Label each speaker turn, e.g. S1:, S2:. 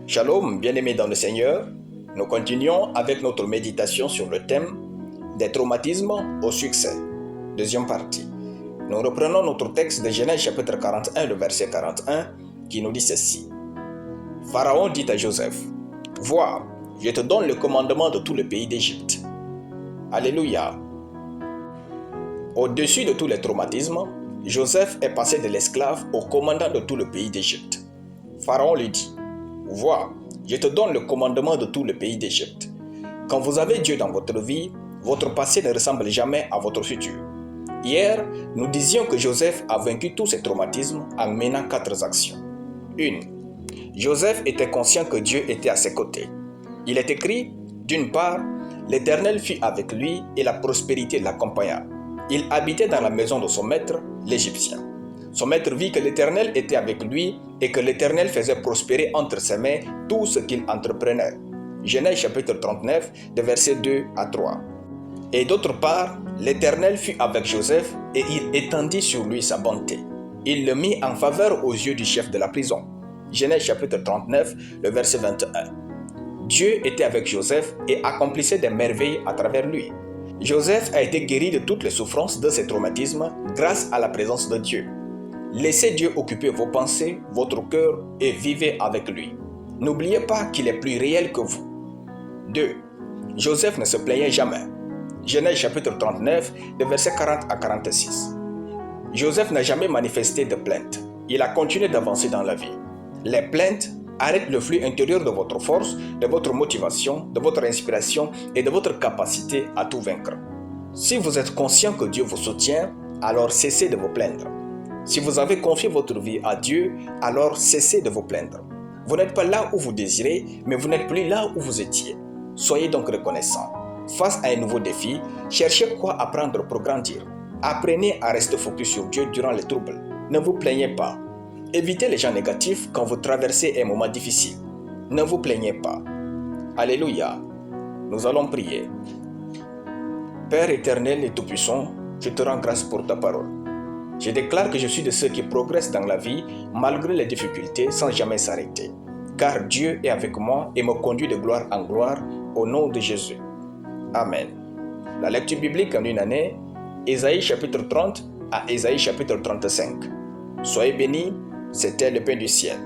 S1: Shalom, bien-aimés dans le Seigneur, nous continuons avec notre méditation sur le thème des traumatismes au succès. Deuxième partie. Nous reprenons notre texte de Genèse chapitre 41, le verset 41, qui nous dit ceci. Pharaon dit à Joseph, « Vois, je te donne le commandement de tout le pays d'Égypte. » Alléluia. Au-dessus de tous les traumatismes, Joseph est passé de l'esclave au commandant de tout le pays d'Égypte. Pharaon lui dit, « Vois, je te donne le commandement de tout le pays d'Égypte. » Quand vous avez Dieu dans votre vie, votre passé ne ressemble jamais à votre futur. Hier, nous disions que Joseph a vaincu tous ses traumatismes en menant 4 actions. 1. Joseph était conscient que Dieu était à ses côtés. Il est écrit, d'une part, l'Éternel fut avec lui et la prospérité l'accompagna. Il habitait dans la maison de son maître, l'Égyptien. Son maître vit que l'Éternel était avec lui et que l'Éternel faisait prospérer entre ses mains tout ce qu'il entreprenait. Genèse chapitre 39, de versets 2 à 3. Et d'autre part, l'Éternel fut avec Joseph et il étendit sur lui sa bonté. Il le mit en faveur aux yeux du chef de la prison. Genèse chapitre 39, le verset 21. Dieu était avec Joseph et accomplissait des merveilles à travers lui. Joseph a été guéri de toutes les souffrances de ses traumatismes grâce à la présence de Dieu. Laissez Dieu occuper vos pensées, votre cœur et vivez avec lui. N'oubliez pas qu'il est plus réel que vous. 2. Joseph ne se plaignait jamais. Genèse chapitre 39, de versets 40 à 46. Joseph n'a jamais manifesté de plainte. Il a continué d'avancer dans la vie. Les plaintes arrêtent le flux intérieur de votre force, de votre motivation, de votre inspiration et de votre capacité à tout vaincre. Si vous êtes conscient que Dieu vous soutient, alors cessez de vous plaindre. Si vous avez confié votre vie à Dieu, alors cessez de vous plaindre. Vous n'êtes pas là où vous désirez, mais vous n'êtes plus là où vous étiez. Soyez donc reconnaissant. Face à un nouveau défi, cherchez quoi apprendre pour grandir. Apprenez à rester focus sur Dieu durant les troubles. Ne vous plaignez pas. Évitez les gens négatifs quand vous traversez un moment difficile. Ne vous plaignez pas. Alléluia. Nous allons prier. Père éternel et tout-puissant, je te rends grâce pour ta parole. Je déclare que je suis de ceux qui progressent dans la vie malgré les difficultés sans jamais s'arrêter. Car Dieu est avec moi et me conduit de gloire en gloire au nom de Jésus. Amen. La lecture biblique en une année, Ésaïe chapitre 30 à Ésaïe chapitre 35. Soyez bénis, c'était le pain du ciel.